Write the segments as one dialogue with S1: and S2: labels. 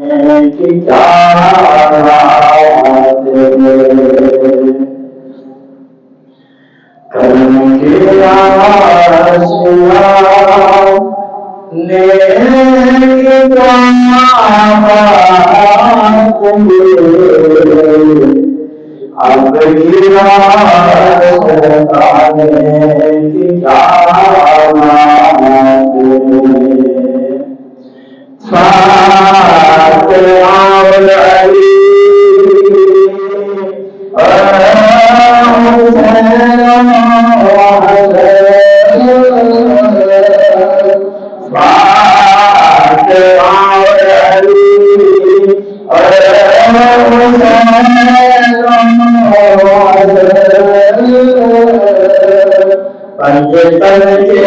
S1: کی کیا بات ہے، کرم کیا سنا نے کیا بات ہے، اب گرا سرکار کی کیا بات ہے، فاتحہ علی پنجتن کے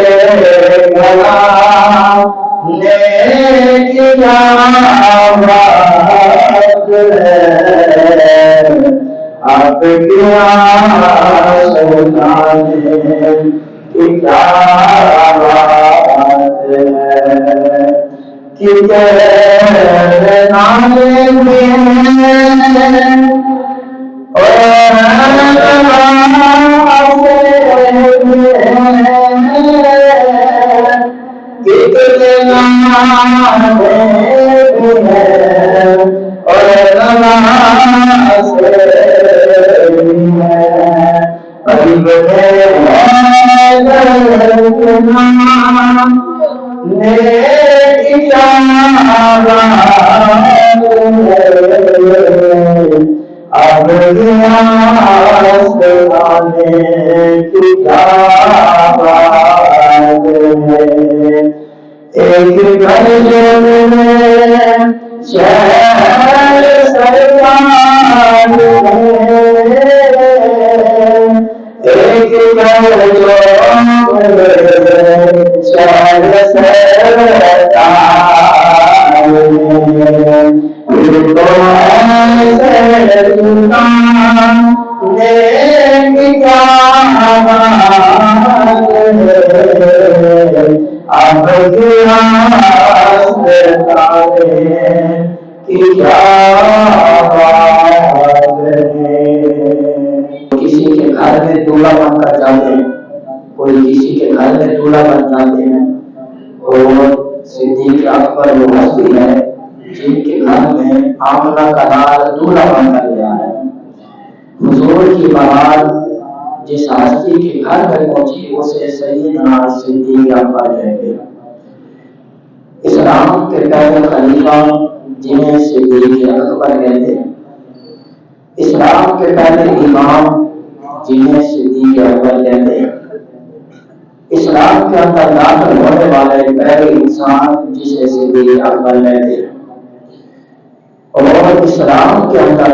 S1: گلا نے کیا بات ہے، اب کیا سلطانے کی کیا بات ہے، کہ تیرے نام میں اب کی کیا بات ہے، ایک گھر میں شہر سرکار ایک گھر شہر کسی کے گھر میں دولہا بن کر جاتے ہیں، کوئی کسی کے گھر میں دولہا بن جاتے ہیں، اور صدیق اکبر وہ ہستی ہے جن کے گھر میں آمنہ کا لال دولہا بن کر گیا ہے۔ حضور کی بارات جس ہستی کے گھر میں پہنچی اسے سیدنا صدیق اکبر کہتے ہیں۔ اسلام کے پہلے خلیفہ جنہیں صدیق اکبر کہتے ہیں، اسلام کے پہلے امام جنہیں صدیق اکبر کہتے ہیں، اسلام کے اندر داخل ہونے والے پہلے انسان جسے صدیق اکبر کہتے ہیں، اور اسلام کے اندر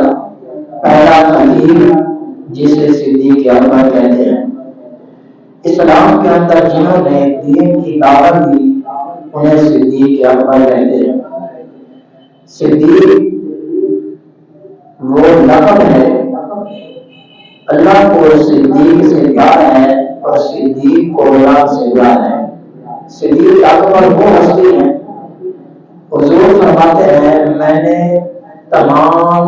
S1: پہلا خلیل جسے صدیق اکبر کہتے ہیں۔ اسلام کے اندر جنہوں نے دین کی دعوت دی انہیں صدیق اکبر کہتے ہیں۔ صدیق وہ لقب ہے، اللہ کو صدیق سے پیار ہے اور صدیق کو اللہ سے پیار ہے۔ صدیق اکبر وہ ہستی ہیں، حضور فرماتے ہیں میں نے تمام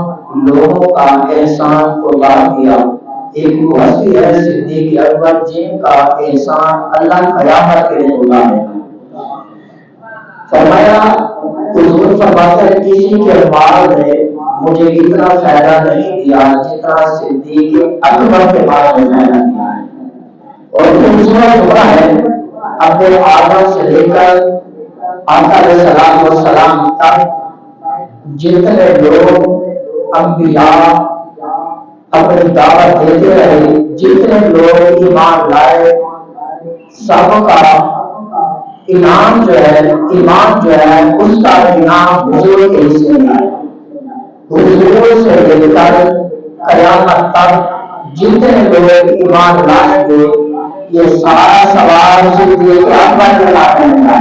S1: لوگوں کا احسان اتار دیا، ایک وہ ہستی ہے صدیق اکبر جن کا احسان اللہ قیامت کے لیے اتارے گا۔ فرمایا حضور فرماتے ہیں کسی کے مال نے مجھے اتنا فائدہ نہیں دیا جتنا صدیق اکبر کے مال نے فائدہ دیا ہے۔ اور دوسرا جملہ ہے اپنے آدم سے لے کر آقا علیہ السلام تک جتنے لوگ انبیاء اپنی دعوت دیتے رہے، جتنے لوگ ایمان لائے، سب کا انعام جو ہے اس کا انعام حضور کے حصے میں ہے۔ حضور سے لے کر قیامت تک جتنے لوگ ایمان لائیں گے یہ سارا سوال صدیق اکبر کے ہاتھ میں ہے۔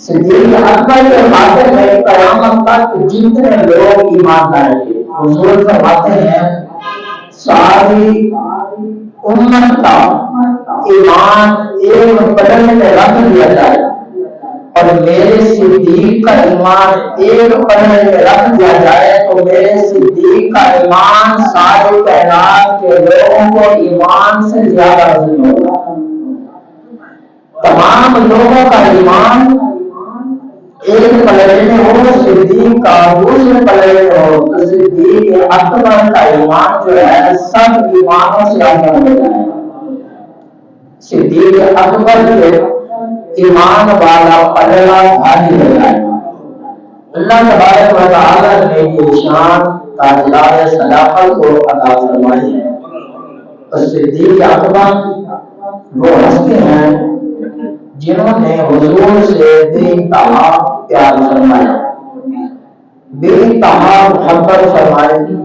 S1: صدیق اکبر کے ہاتھ میں قیامت تک جتنے لوگ ایمان لائیں گے، حضور فرماتے ہیں ساری امت کا ایمان ایک بدن میں رکھ دیا جائے اور میرے صدیق کا ایمان ایک پلڑے میں رکھ دیا جائے تو میرے صدیق کا ایمان سارے کائنات کے لوگوں کو ایمان سے زیادہ عظیم ہوگا. تمام لوگوں کا ایمان ایک پلڑے میں ہو، صدیق کا دوسرے پلڑے میں ہو تو صدیق اکبر کا ایمان جو ہے سب ایمانوں سے آگے ہو جائے. صدیق اکبر کے ایمان والا پلڑا بھاری ہو جائے. اللہ تبارک و تعالی نے یہ شان تاجدار صداقت کو عطا فرمائی ہے. صدیق اکبر وہ ہستی ہیں جنہوں نے حضور سے بے انتہا پیار فرمایا، بے انتہا محبت فرمائی،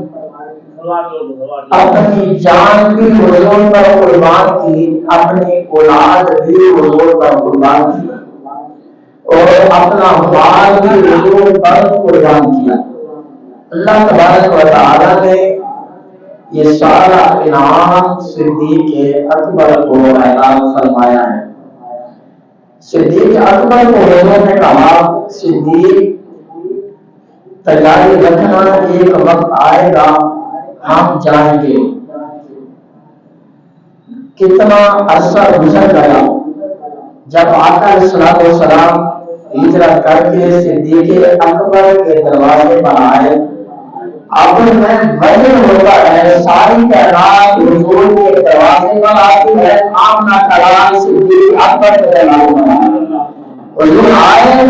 S1: اپنی جان بھی حضور پر قربان کی، اپنی اولاد بھی حضور پر قربان کی اور اپنا مال بھی حضور پر قربان کیا. اللہ تبارک و تعالی نے یہ سارا انعام صدیق اکبر کو اعلان فرمایا ہے. صدیق اکبر کو حضور نے کہا صدیق تیاری رکھنا، ایک وقت آئے گا ہم جائیں گے. کتنا عرصہ گزر گیا جب آقا علیہ السلام ہجرت کر کے صدیق اکبر کے دروازے پر آئے. اب میں وجہ ہوتا ہے ساری کائنات حضور کے دروازے پر آتی ہے. آمنا کلام صدیق اکبر کے دروازے پر حضور آئے،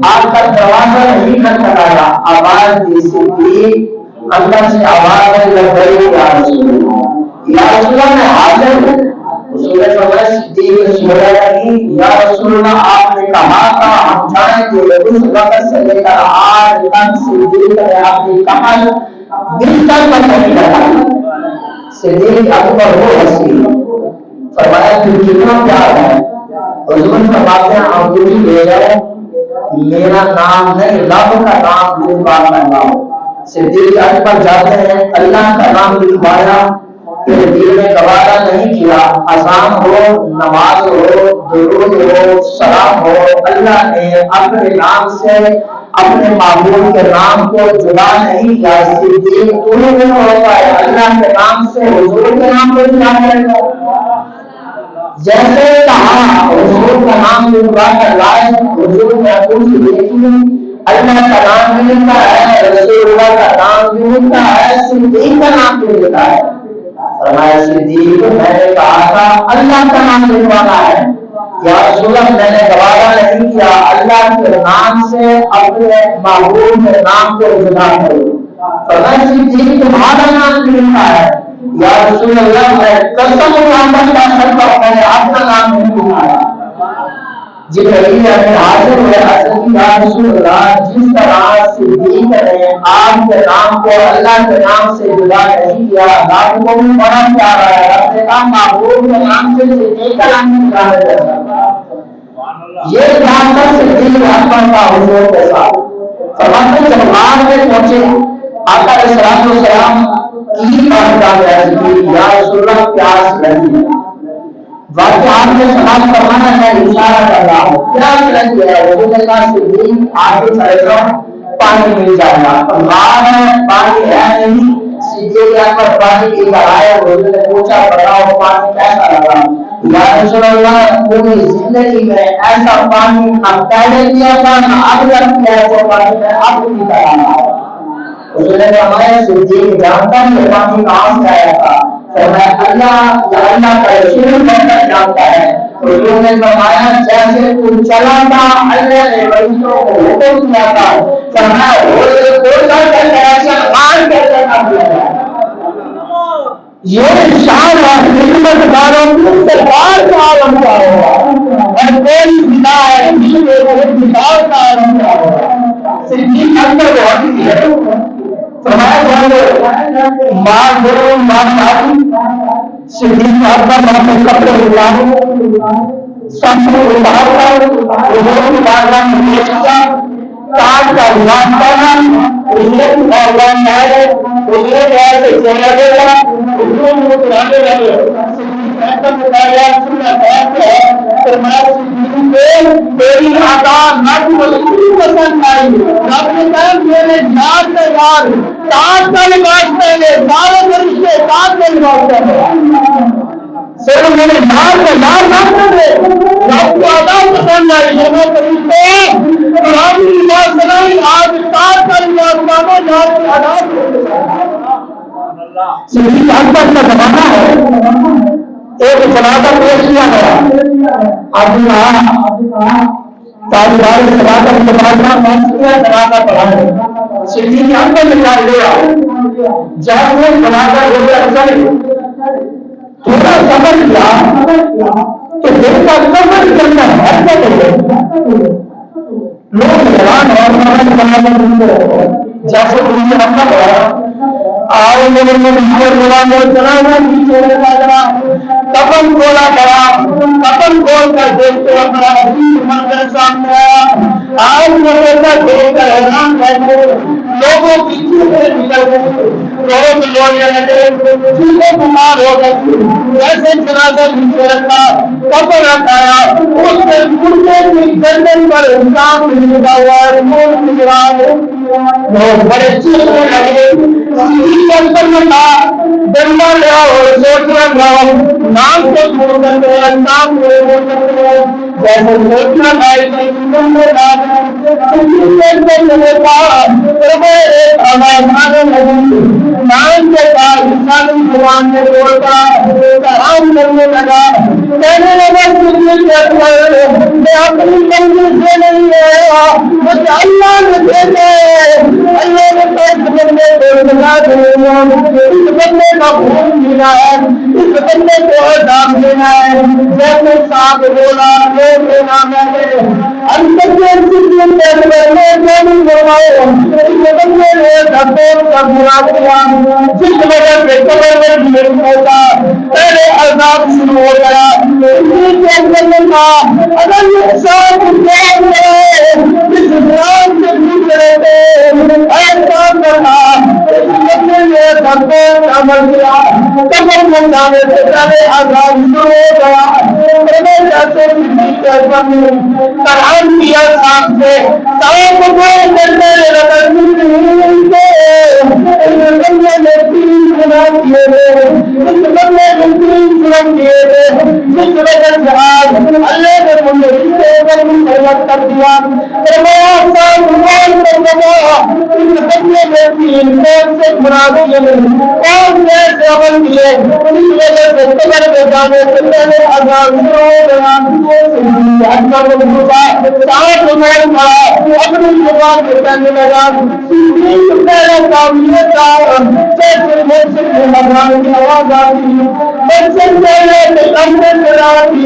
S1: آ کر دروازہ نہیں کھٹکھٹایا، آواز دی صدیق، اللہ سے آواز ہے لبیک یا رسول اللہ، یا رسول اللہ میں حاضر ہوں. حضور نے فرمایا صدیق سویا نہیں، یا رسول اللہ آپ نے کہا تھا ہم جائیں گے. اس وقت سے لے کر آج تک صدیق نے اپنی کمر بستر پر نہیں لگائی. صدیق اکبر وہ ہستی. فرمایا پھر کتنا پیار ہے. حضور فرماتے ہیں انگوٹھی لے جاؤ، میرا نام نہیں رب کا نام لکھوا کر لاؤ. صدیق اکبر جاتے ہیں، اللہ کا نام لکھوایا، پھر دل میں گوارا نہیں کیا. اذان ہو، نماز ہو، درود ہو، سلام ہو، اللہ نے اپنے نام سے اپنے معبود کے نام کو جدا نہیں کیا. صدیق دونوں ہوتا ہے اللہ کے نام سے حضور کے نام کو جدا کرے. جیسے کہا حضور کا نام لکھوا کر لائے، حضور نے کچھ دیکھی، اللہ کا نام بھی لکھا ہے، رسول اللہ کا نام بھی لکھا ہے، صدیق کا نام بھی لکھا ہے. فرمایا صدیق میں نے کہا تھا اللہ کا نام لکھوانا ہے، یا رسول اللہ میں نے گوارا نہیں کیا اللہ کے نام سے اپنے معبود کے نام کو جدا کروں. فرمایا صدیق تمہارا نام بھی لکھا ہے، یا رسول اللہ میں قسم محمد کا سرکا میں نے اپنا نام نہیں لکھایا. جبرائیل نے حاضر ہوئے حضرت یا رسول اللہ جس طرح صدیق نے آپ کے نام کو اللہ کے نام سے جدا نہیں کیا، آپ کو بھی بڑا پیارا ہے، اپنے کام معبود کے نام سے صدیق کا نام جدا ہے. یہ جان کر صدیق اکبر کا حضور کے ساتھ فرماتے جب بعد میں پہنچے آقا علیہ السلام کی بات کا یا رسول اللہ پیاس لگی. واقعی آپ نے سماج فرمانا ہے، اشارہ کر رہا ہوں کیا لگی ہے. حضور نے کہا صدیق آگے چلے جاؤ پانی مل جائے گا. پانی ہے نہیں. صدیق اکبر پانی پی کر آئے. حضور نے پوچھا بتاؤ پانی کیسا لگا. یا رسول اللہ پوری زندگی میں ایسا پانی نہ پہلے پیا تھا نہ اب تک پیا ہے، وہ پانی میں اب بھی پی رہا ہے. حضور نے فرمایا صدیق جانتا ہے پانی کہاں سے آیا تھا. فرمایا اللہ کا رسول بہتر جانتا ہے. حضور نے فرمایا جیسے تو چلا تھا اللہ نے فرشتوں کو حکم کیا تھا. فرمایا روز کوئی کر ایسا مان کر کام کیا. یہ شان اور خدمت داروں کی سرکار کا عالم کا ہوگا اور کوئی خدا ہے خدا کا عالم کا ہوگا. صدیق اکبر ہوتی ہے. فرمایا مار دو مار صدیق اکبر اپنے کپڑے اتارے سب کو اتار کر حضور کی بارگاہ میں پیش کیا. تاج کا غلام کرنا حضور اور غلام ہے حضور ایسے چہرے دے گا حضور کو پرانے لگے. محکم بتایا سنت ہے فرمایا تیری ادا نب کو پسند آئی رب نے کہا میرے یار کا یار تاج کا لباس پہنے سارے فرشتے تاج کا لباس پہنے صرف میرے یار کا یار نہ پہنے رب کو ادا پسند آئی جب فرشتے قرآن کی بات سنائی آج تاج کا لباس مانو یار کی ادا صحیح اکبر کا زمانہ ہے ایک جنازہ پیش کیا گیا طالبان جنازہ پڑھا ہے صدیق اکبر نے کیا لیا جب وہ جنازہ ہو گیا تھوڑا سمجھ لیا کہ دل کا قبر کے اندر حرکت ہے لوگ حیران اور جیسے تم نے ہم پڑھا آؤ میرے کپن کھولا پڑا کپن کھول کر دیکھتے اپنا عظیم منظر سامنے آیا آج میرے دیکھ کر حیران بیٹھے لوگوں کی چیزیں نکل گئی لوگ رونے لگے چیزیں بیمار ہو گئی ایسے جنازہ نیچے رکھا کپڑ رکھایا اس نے مردے کی گردن پر انسان لکھا ہوا ہے مول نکلا ہے لوگ بڑے چیزیں لگے دنبا لیا اور سوچ رہا نام کو چھوڑ کر نام کو چھوڑ کر جیسے سوچنا بھائی نام کے بعد انسانی زبان میں بولتا کام کرنے لگا کہنے لگا میں اپنی منزل سے نہیں آیا مجھے اللہ نے دیکھا اللہ نے اس بندے کا خون ملا ہے اس بندے کو عذاب دینا ہے جیسے صاحب بولا لوگ دینا میں نے اندر کے سکون میں جانوں فرماؤ اس بندے نے دھبور کا برا کیا جس وجہ سے قبر میں نہیں ہوتا پہلے عذاب شروع ہو گیا اسی کے اندر کا اگر یہ صاحب جان ہے اس جان سے گزرے تھے ایسا کرنا عمل کیا قبر میں جانے سے پہلے عذاب شروع ہو گیا جیسے قرآن کیا ساتھ سے سب کو کرنے لگا نے تین گنا کیے تھے اس بندے نے تین گرم کیے تھے جس وجہ سے آج اللہ نے مجھے رشتے پر مسلط کر دیا فرمایا صاحب موبائل کر دیا اس بندے نے تین کون سے مراد کون سے عمل کیے اس وجہ سے قبر میں جانے سے پہلے عذاب شروع ہو گیا ساتھ میں پڑا اپنی زبان سے کہنے لگا پہلا کام یہ تھا جیسے مسجد میں مدران کی آواز آتی مسجد پہلے کمرے سے آتی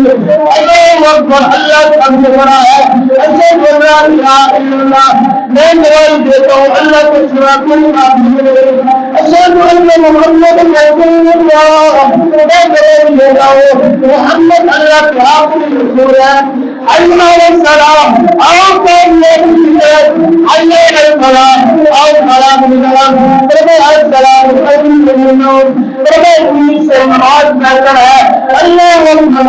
S1: اللہ اکبر اللہ سب سے بڑا ہے ایسے بول رہا الہ الا اللہ میں گواہی دیتا ہوں اللہ کے سوا کوئی معبود نہیں اشہد ان محمد رسول اللہ میں گواہی دیتا ہوں محمد اللہ کے آخری رسول ہے اللہ السلام آؤ کام اللہ السلام آؤ سلام السلام السلام سے نماز بہتر ہے اللہ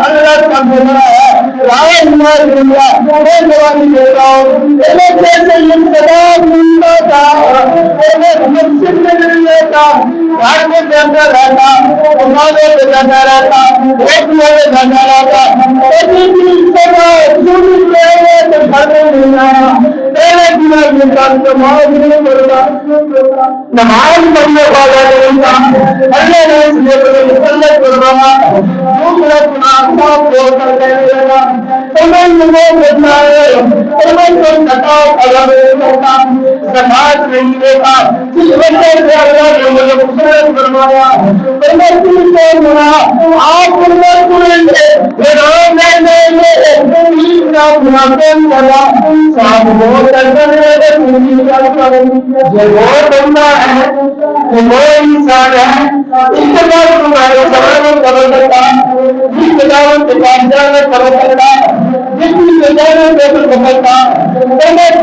S1: اللہ کا بنا ہے رائے ہماری دنیا میں گواہی دیتا ہوں جیسے انتظام ملتا تھا مسجد میں نہیں رہتا گھر میں بیٹھا رہتا نمازوں پہ بیٹھا رہتا روٹیوں پہ بیٹھا رہتا نماز پڑھنے والا نہیں تھا اللہ نے اس لیے مسلط کروایا دوسرا گناہ صاف طور پر کہنے لگا تمہیں وہ بچنا ہے تمہیں کوئی تکاؤ الگ نہیں ہوتا زکات نہیں دیتا جس وجہ سے اللہ نے مجھے مسلط کروایا تمہیں تیسرا گناہ آپ مسلط کریں گے منافق کرا صاحب بہت کرنے یہ بہت بندہ ہے یہ بہت انسان ہے اس کے بعد تمہارے سوال میں کرو سکتا اس کے بعد کتاب جانا کرو سکتا
S2: جتنی جگہ بدلتا کا بدلتا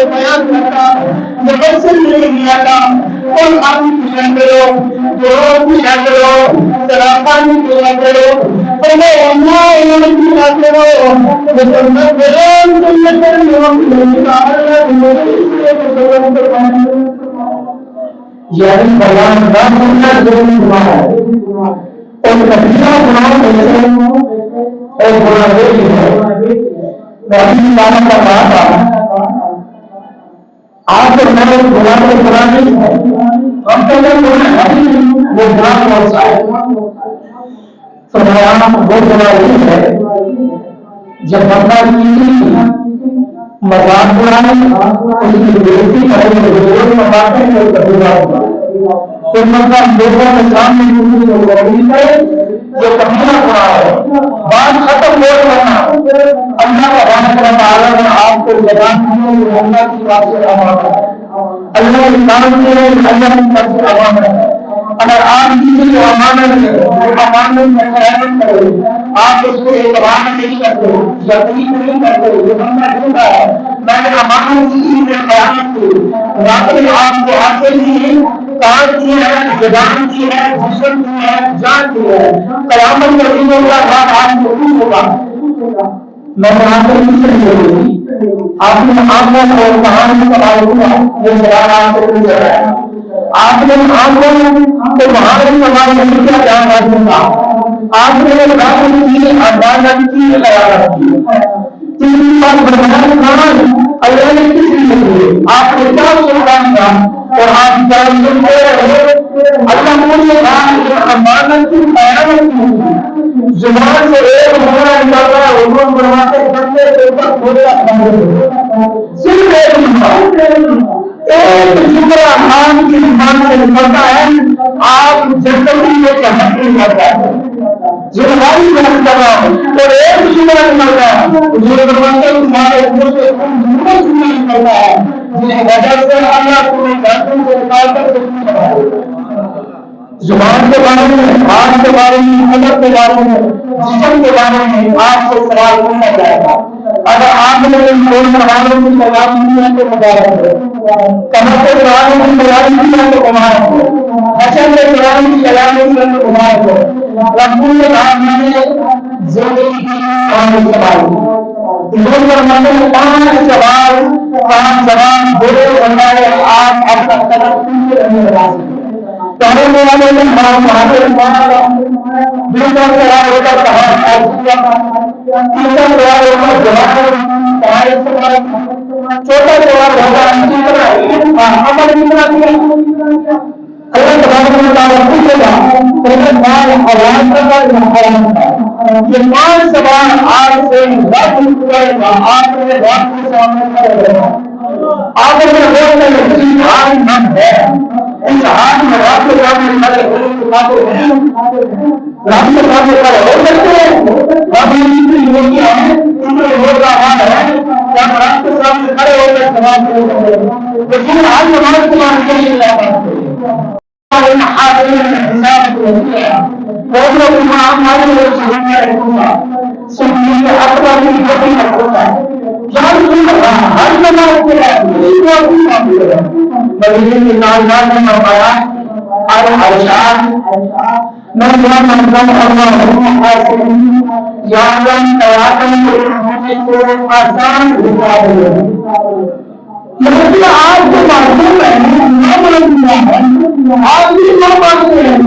S2: بیان کرتا مبصر نہیں دیا تھا اور آپ پوجا کرو جو پوجا کرو سراپانی پوجا کرو اور میں اللہ پوجا کرو
S1: یعنی بیان نہ کرنا ضروری ہوا ہے اور کبیرہ گناہ ایسے اور گناہ یہ ہے ربی اللہ کا بات آپ کو میں گناہ کو گناہ نہیں ہے ہم تو گناہ ہے وہ گناہ کون سا ہے فرمایا وہ گناہ یہ ہے جب بندہ کسی مذاق بنائے اس کی بےعزتی کرے مذاق ہے وہ کبیرہ ہوگا تو مطلب لوگوں کے سامنے یہ کبیرہ گناہ ہے بات ختم ہو کرنا اللہ کا بات تعالیٰ نے آپ کو بیان کیا اللہ کی بات سے امانت ہے اللہ کے کام کے اللہ کی بات سے امانت ہے اگر آپ کسی کو امانت میں خیانت کرو آپ اس کو اعتبار نہیں کرتے یقین نہیں کرتے یہ بندہ جھوٹا ہے میں نے امانت کسی نے خیانت کی واقعی آپ کو حاصل نہیں کان کی ہے زبان کی ہے جسم کی ہے جان کی ہے قیامت کے دن اللہ بعد آپ کو خوش ہوگا میں آپ کو کچھ نہیں بولوں آپ نے آنکھوں اور کہانی سوال ہوا یہ سوال آپ سے پوچھ رہا ہے آپ نے آنکھوں تو وہاں بھی سوال نہیں کیا جان حاصل تھا آپ نے رات کی اندازہ کی خیال کی تین بار برہان خان اللہ نے کس لیے دیے آپ نے کیا سلطان تھا اور آپ جان سنتے رہے اللہ مجھے امانت کی خیانت کی زبان سے ایک مہینہ نکالتا ہے عمر بنواتے بندے کے اوپر بولتا صرف ایک جملہ خان کی زبان سے نکلتا ہے آپ جنگلی میں چہت نہیں کرتا ہے زبانی محنت کر رہا ہوں اور ایک جملہ نکلتا ہے جو دروازے تمہارے اوپر سے نکلتا ہے جس وجہ سے اللہ تمہیں گھروں کو نکال کر زبان کے بارے میں ہاتھ کے بارے میں قدر کے بارے میں جسم کے بارے میں آپ سے سوال پوچھا جائے گا اگر آپ نے فون والوں کی سوال نہیں ہے تو مبارک ہے کمر کے والوں کی سوال نہیں ہے تو مبارک ہے حسن کے والوں کی سوال نہیں ہے تو مبارک ہے رسول نے کہا میں نے زندگی کی پانچ سوال دون پر مطلب پانچ سوال بولے بنائے آپ اب تک قدر پوچھے رہنے والے کرنے والے نے ہمارے دوسرا سوال ہوتا تیسرا سوال ہوتا جواب چوتھا سوال ہوتا عمل کتنا اللہ تبارک و تعالیٰ پوچھے گا آواز کا یہ پانچ سوال آپ سے آپ نے بات کے سامنے کرے گا آپ نے بولنے میں آج ہم ہے اس ہاتھ میں رات کے سامنے کھڑے رات کے سامنے کھڑے ہو سکتے ہیں بول رہا ہے کیا رات کے سامنے کھڑے ہو کر سوال لیکن آج ہمارے سوال کے لیے آپ کو معلوم ہے آپ بھی نہ مانتے ہیں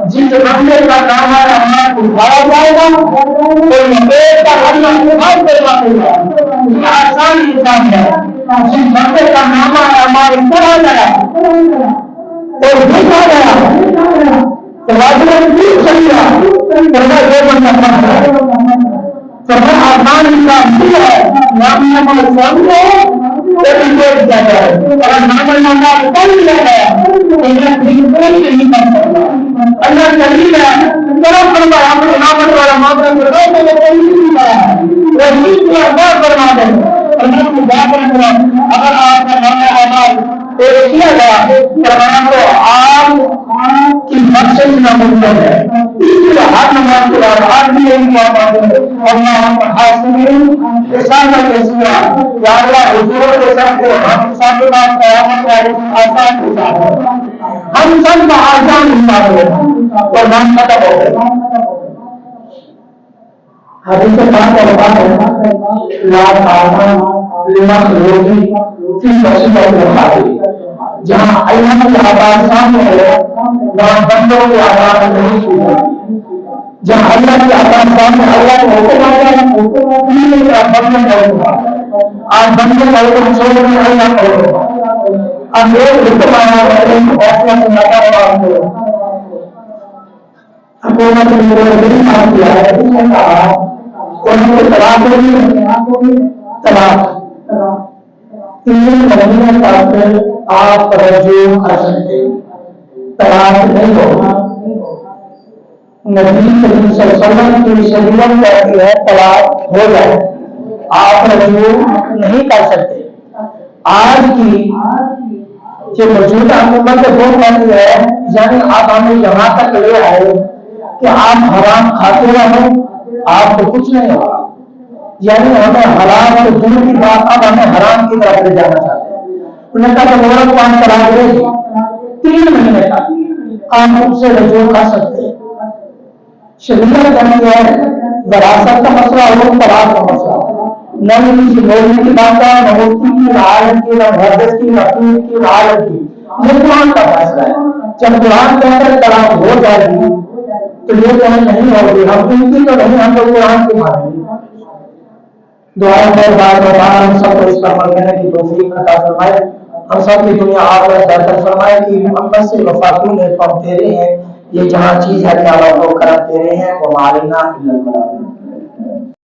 S1: جس بندے کا کام ہے اٹھایا جائے گا یہ آسان انسان ہے جس بندے کا نام ہے ہمارے اوپر آ گیا اور دیکھا گیا تو سفر آسان انسان بھی ہے نام نمبر سب ہے اگر نام نمبر کم لیا گیا اللہ چلیے طرف کرنا آپ کو نام والا معاملہ کرنا دیں اللہ کو بات کرنا اگر آپ کا نام آباد کیا گیا تو آپ
S2: کہ بخشش ناممکن ہے، اس لیے ہر نماز کے بعد آدمی یہی دعا مانگے اللہم حاسبنی حسابا یسیرا، یا اللہ حضور کے سب کو ہم سب کے بعد قیامت والے دن آسان حساب ہو، ہم سب کا آسان حساب ہو اور نام ختم ہو گئے۔ حدیث پاک کا بات ہے لا تعلم لمخلوق فی مصیبت الخالق، جہاں اللہ کی آواز سامنے ہے وہاں بندوں کی آواز نہیں سنی، جہاں اللہ کی آواز سامنے اللہ کو حکم آتا ہے بندوں کا حکم، آج بندوں کا حکم چھوڑ کر اللہ کا حکم، اب ایک حکم آیا ہے فیصلہ سناتا ہوا حکومت نے میرے کام کیا ہے، اس نے کہا انہوں نے طلاق ہوگی، طلاق 3 مہینے تک آپ رجوع کر سکتے، طلاق نہیں ہوگا۔ نبی کریم صلی اللہ علیہ وسلم کی شریعت کہتی ہے طلاق ہو جائے، آپ رجوع نہیں کر سکتے۔ آج کی جو موجودہ حکومت وہ کہتی ہے، یعنی آپ ہمیں یہاں تک لے آئے کہ آپ حرام کھاتے رہو آپ کو کچھ نہیں ہوگا، یعنی ہمیں حرام سے دور کی بات اب ہمیں حرام کی طرف لے جانا چاہتے ہیں۔ انہوں نے کہا کہ عورت کو ہم طلاق دے دیں 3 مہینے تک آپ خود سے رجوع کر سکتے ہیں۔ شریعت کہتی ہے وراثت کا مسئلہ ہو، طلاق کا مسئلہ ہو، نہ کسی بولنے کی بات ہے، نہ مفتی کی، نہ عالم کی، نہ محدث کی، نہ پیر کی، نہ عالم کی، یہ قرآن کا فیصلہ ہے۔ جب قرآن کہتا ہے طلاق ہو جائے گی تو یہ کہیں نہیں ہوگی، ہم ان کی تو نہیں، ہم تو قرآن کی مانیں گے۔ دعا ہے ہم سب کو اس پر عمل کرنے کی توفیق عطا فرمائے، ہم سب کی دنیا آخرت بہتر فرمائے کہ محمد سے وفاقوں نے تو ہم تیرے ہیں، یہ جہاں چیز ہے کیا وہ کرم تیرے ہیں، وہ معلومات